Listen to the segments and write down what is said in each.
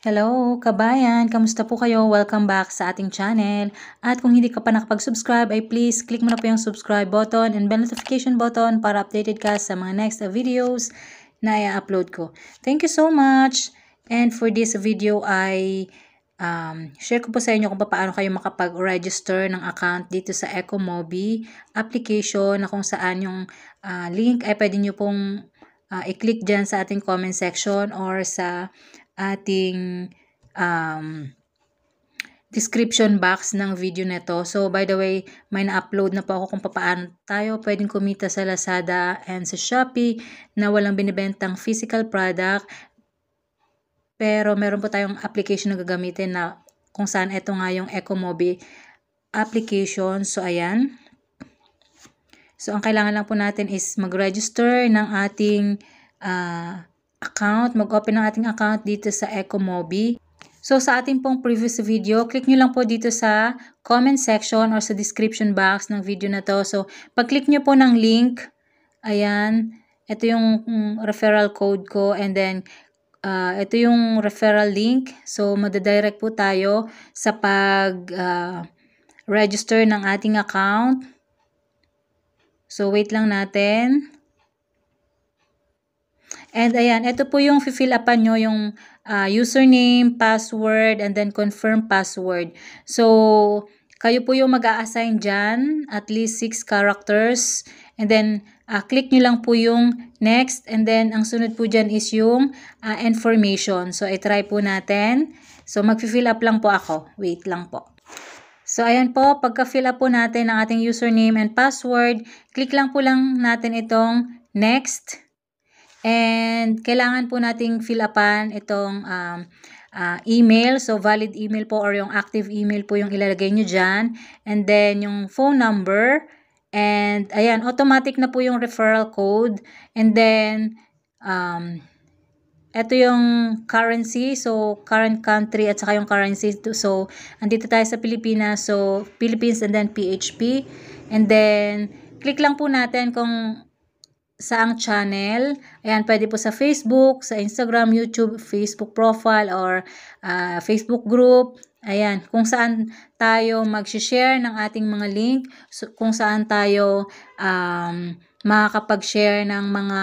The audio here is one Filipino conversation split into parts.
Hello, kabayan! Kamusta po kayo? Welcome back sa ating channel. At kung hindi ka pa nakapag-subscribe, ay please click mo na po yung subscribe button and bell notification button para updated ka sa mga next videos na i-upload ko. Thank you so much! And for this video ay share ko po sa inyo kung paano kayo makapag-register ng account dito sa Ecomobi application na kung saan yung link ay pwede nyo pong i-click dyan sa ating comment section or sa ating description box ng video nito. So, by the way, may na-upload na po ako kung paano tayo pwedeng kumita sa Lazada and sa Shopee na walang binibentang physical product. Pero meron po tayong application na gagamitin na kung saan ito nga yung Ecomobi application. So, ayan. So, ang kailangan lang po natin is mag-register ng ating account, mag-open ng ating account dito sa Ecomobi. So, sa ating pong previous video, click nyo lang po dito sa comment section or sa description box ng video na to. So, pag-click nyo po ng link, ayan, ito yung referral code ko and then, ito yung referral link. So, madadirect po tayo sa pag-register ng ating account. So, wait lang natin. And ayan, ito po yung fill upan nyo, yung username, password, and then confirm password. So, kayo po yung mag-a-assign dyan, at least 6 characters. And then, click nyo lang po yung next. And then, ang sunod po dyan is yung information. So, i-try po natin. So, mag-fill up lang po ako. Wait lang po. So, ayan po, pagka-fill up po natin ang ating username and password, click lang po lang natin itong next. And kailangan po nating fill upan itong email. So, valid email po or yung active email po yung ilalagay nyo dyan. And then, yung phone number. And, ayan, automatic na po yung referral code. And then, ito yung currency. So, current country at saka yung currency. So, andito tayo sa Pilipinas. So, Philippines and then PHP. And then, click lang po natin kung saang channel. Ayan, pwede po sa Facebook, sa Instagram, YouTube, Facebook profile, or Facebook group. Ayan, kung saan tayo mag-share ng ating mga link, so, kung saan tayo makakapag-share ng mga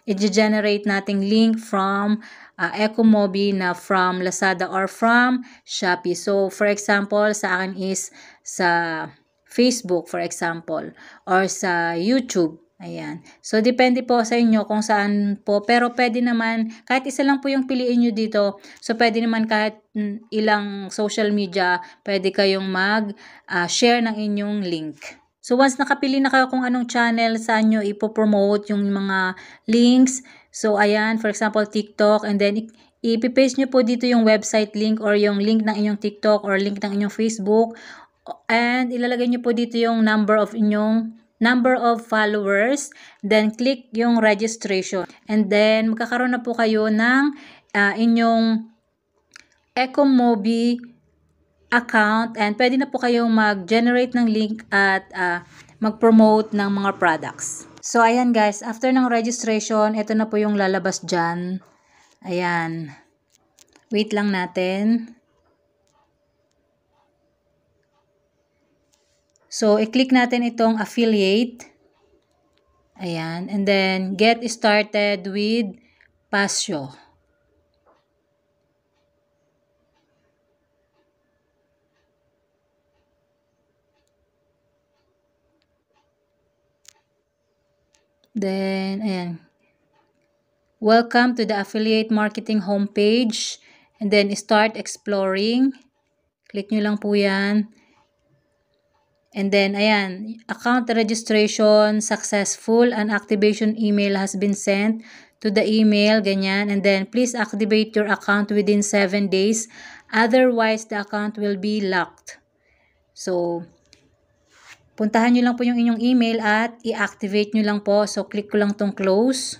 i-generate nating link from Ecomobi na from Lazada or from Shopee. So, for example, sa akin is sa Facebook, for example, or sa YouTube. Ayan. So, depende po sa inyo kung saan po. Pero pwede naman, kahit isa lang po yung piliin nyo dito. So, pwede naman kahit ilang social media, pwede kayong mag-share ng inyong link. So, once nakapili na kayo kung anong channel saan nyo ipopromote yung mga links. So, ayan, for example, TikTok. And then, ipipaste nyo po dito yung website link or yung link ng inyong TikTok or link ng inyong Facebook. And, ilalagay nyo po dito yung number of followers, then click yung registration. And then, magkakaroon na po kayo ng inyong Ecomobi account and pwede na po kayong mag-generate ng link at mag-promote ng mga products. So, ayan guys, after ng registration, ito na po yung lalabas dyan. Ayan. Wait lang natin. So, i-click natin itong affiliate. Ayan. And then, get started with Pasio. Then, ayan. Welcome to the affiliate marketing homepage. And then, start exploring. Click nyo lang po yan. And then, ayan, account registration successful. An activation email has been sent to the email, ganyan. And then, please activate your account within 7 days. Otherwise, the account will be locked. So, puntahan nyo lang po yung inyong email at i-activate nyo lang po. So, click ko lang tong close.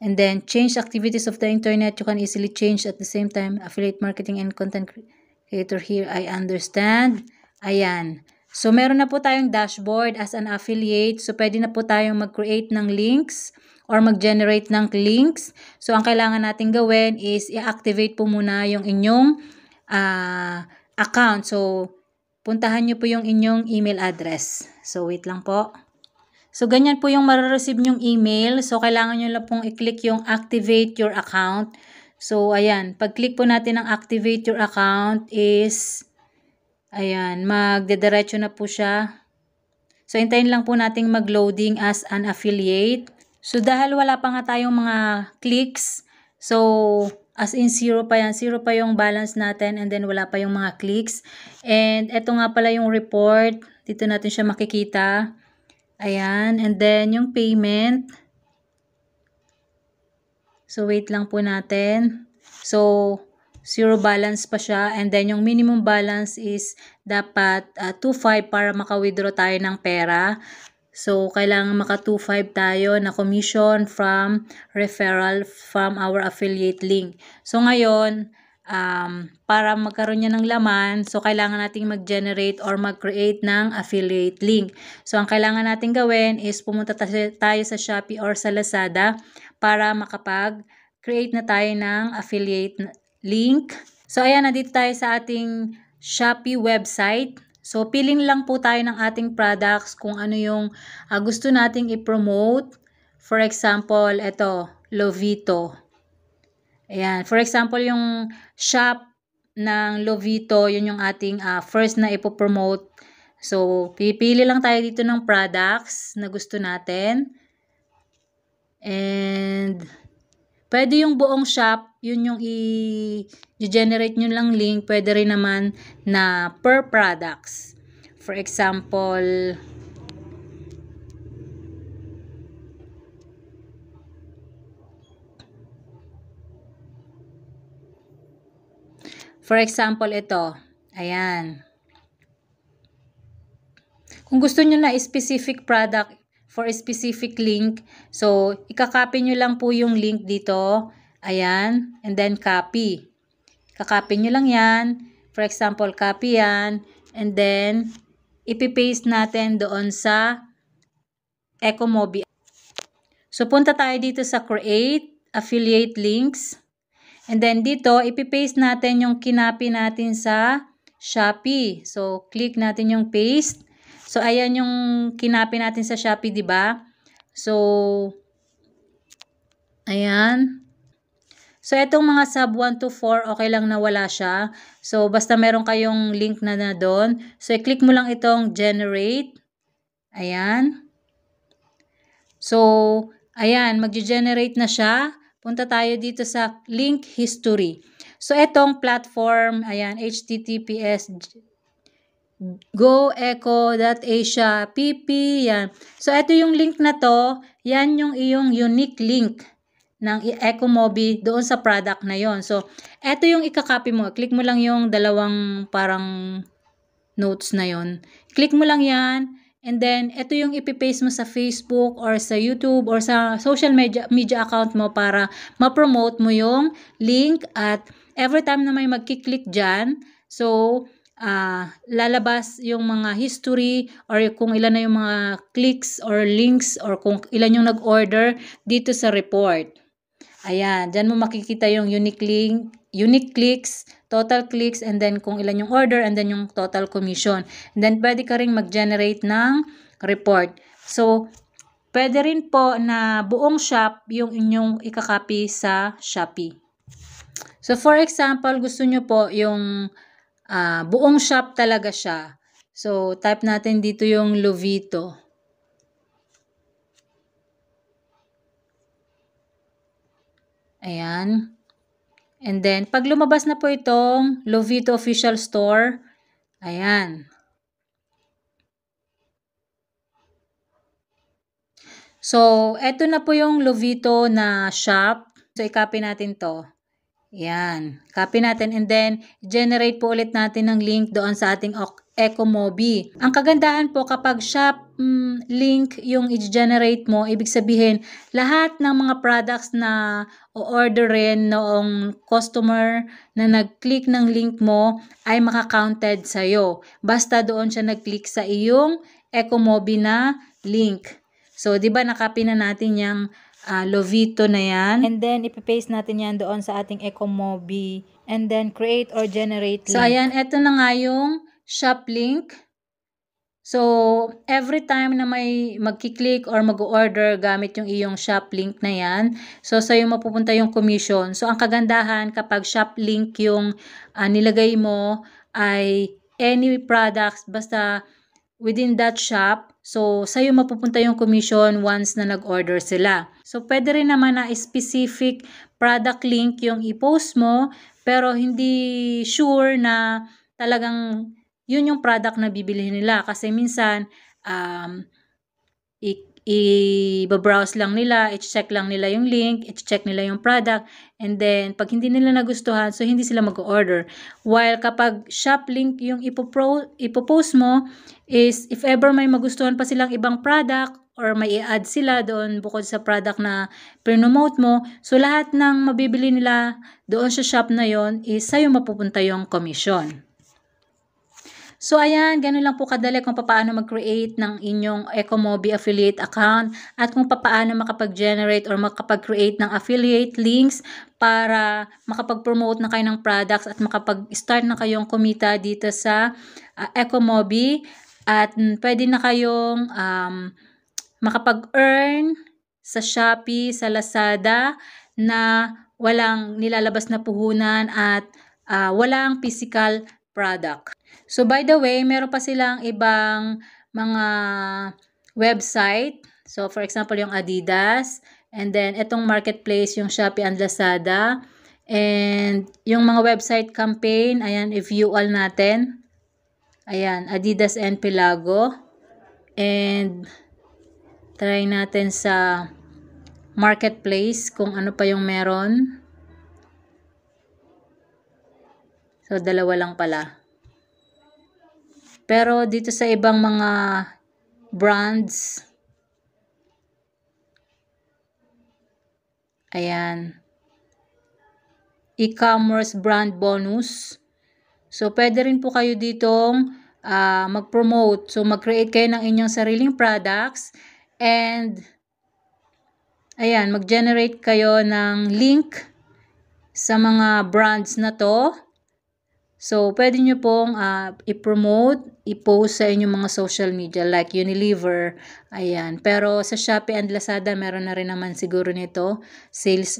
And then, change activities of the internet. You can easily change at the same time. Affiliate marketing and content creator here. I understand. Ayan. So, meron na po tayong dashboard as an affiliate. So, pwede na po tayong mag-create ng links or mag-generate ng links. So, ang kailangan natin gawin is i-activate po muna yung inyong account. So, puntahan nyo po yung inyong email address. So, wait lang po. So, ganyan po yung marireceive nyong email. So, kailangan nyo lang pong i-click yung activate your account. So, ayan. Pag-click po natin ng activate your account is, ayan, magdediretso na po siya. So, hintayin lang po nating mag-loading as an affiliate. So, dahil wala pa nga tayong mga clicks, so, as in zero pa yan. Zero pa yung balance natin and then wala pa yung mga clicks. And ito nga pala yung report. Dito natin siya makikita. Ayan. And then yung payment. So, wait lang po natin. So, zero balance pa siya. And then yung minimum balance is dapat 2.5 para maka-withdraw tayo ng pera. So, kailangan maka 2.5 tayo na commission from referral from our affiliate link. So, ngayon, para magkaroon niya ng laman, so kailangan nating mag-generate or mag-create ng affiliate link. So, ang kailangan nating gawin is pumunta tayo sa Shopee or sa Lazada para makapag-create na tayo ng affiliate link. So, ayan, nandito tayo sa ating Shopee website. So, piling lang po tayo ng ating products kung ano yung gusto nating i-promote. For example, ito, Lovito. Ayan. For example, yung shop ng Lovito, yun yung ating first na ipopromote. So, pipili lang tayo dito ng products na gusto natin. And, pwede yung buong shop, yun yung i-generate nyo lang link. Pwede rin naman na per products. For example, ito. Ayan. Kung gusto nyo na specific product for a specific link, so, ikakopy nyo lang po yung link dito. Ayan. And then, copy. Kakopy nyo lang yan. For example, copy yan. And then, ipipaste natin doon sa Ecomobi. So, punta tayo dito sa Create Affiliate Links. And then dito, ipipaste natin yung kinapi natin sa Shopee. So, click natin yung paste. So, ayan yung kinapi natin sa Shopee, di ba? So, ayan. So, itong mga sub 1 to 4, okay lang na wala siya. So, basta meron kayong link na doon. So, i-click mo lang itong generate. Ayan. So, ayan, mag-generate na siya. Punta tayo dito sa link history. So, itong platform, ayan, https goeco.asia pp, yan. So, ito yung link na to, yan yung iyong unique link ng Ecomobi doon sa product na yon. So, ito yung ikakopy mo. Click mo lang yung dalawang parang notes na yon. Click mo lang yan. And then, ito yung ipipaste mo sa Facebook or sa YouTube or sa social media account mo para ma-promote mo yung link at every time na may magkiklik dyan, so, lalabas yung mga history or kung ilan na yung mga clicks or links or kung ilan yung nag-order dito sa report. Ayan, dyan mo makikita yung unique link, unique clicks, total clicks, and then kung ilan yung order, and then yung total commission. And then, pwede ka rin mag-generate ng report. So, pwede rin po na buong shop yung inyong ikakopy sa Shopee. So, for example, gusto nyo po yung buong shop talaga siya. So, type natin dito yung Lovito. Ayan. And then, pag lumabas na po itong Lovito Official Store, ayan. So, eto na po yung Lovito na shop. So, i-copy natin to. Ayan. Copy natin and then, generate po ulit natin ng link doon sa ating Ecomobi. Ang kagandahan po kapag shop link yung i-generate mo, ibig sabihin, lahat ng mga products na o-orderin noong customer na nag-click ng link mo ay makakounted sa'yo. Basta doon siya nag-click sa iyong Ecomobi na link. So, di ba nakopy na natin yung Lovito na yan. And then, ipipaste natin yan doon sa ating Ecomobi. And then, create or generate link. So, ayan, eto na nga yung shop link. So, every time na may magkiklik or mag-order gamit yung iyong shop link na yan, so sa'yo mapupunta yung commission. So, ang kagandahan kapag shop link yung nilagay mo ay any products basta within that shop, so sa'yo mapupunta yung commission once na nag-order sila. So, pwede rin naman na specific product link yung i-post mo, pero hindi sure na talagang yun yung product na bibili nila. Kasi minsan, i-browse lang nila, i-check lang nila yung link, i-check nila yung product, and then, pag hindi nila nagustuhan, so hindi sila mag-order. While kapag shop link yung ipopost mo, is if ever may magustuhan pa silang ibang product, or may i-add sila doon bukod sa product na promote mo, so lahat ng mabibili nila doon sa shop na yon is sa'yo mapupunta yung commission. So, ayan, ganun lang po kadali kung paano mag-create ng inyong Ecomobi affiliate account at kung paano makapag-generate or makapag-create ng affiliate links para makapag-promote na kayo ng products at makapag-start na kayong kumita dito sa Ecomobi at pwede na kayong makapag-earn sa Shopee, sa Lazada na walang nilalabas na puhunan at walang physical product. So, by the way, meron pa silang ibang mga website. So, for example, yung Adidas. And then, itong marketplace, yung Shopee and Lazada. And yung mga website campaign, ayan, i-view all natin. Ayan, Adidas and Pelago. And try natin sa marketplace kung ano pa yung meron. So, dalawa lang pala. Pero dito sa ibang mga brands, ayan, e-commerce brand bonus. So, pwede rin po kayo ditong mag-promote. So, mag-create kayo ng inyong sariling products and ayan, mag-generate kayo ng link sa mga brands na to. So, pwede nyo pong i-promote, i-post sa inyong mga social media like Unilever. Ayan. Pero sa Shopee and Lazada, meron na rin naman siguro nito. Sales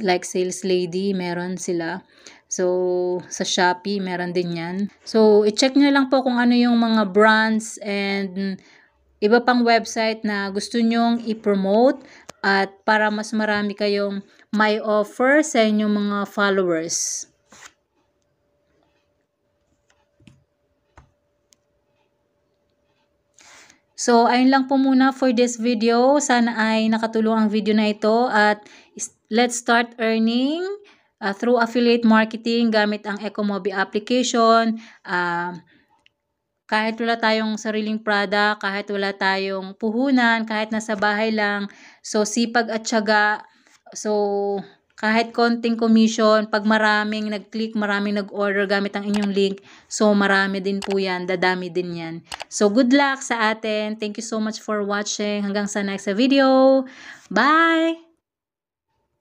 Lady, meron sila. So, sa Shopee, meron din yan. So, i-check nyo lang po kung ano yung mga brands and iba pang website na gusto nyong i-promote at para mas marami kayong may offer sa inyong mga followers. So, ayun lang po muna for this video. Sana ay nakatulong ang video na ito at let's start earning through affiliate marketing gamit ang Ecomobi application. Kahit wala tayong sariling product, kahit wala tayong puhunan, kahit nasa bahay lang. So, sipag at tiyaga. So, kahit konting commission, pag maraming nag-click, maraming nag-order gamit ang inyong link, so marami din po yan, dadami din yan. So, good luck sa atin. Thank you so much for watching. Hanggang sa next video. Bye!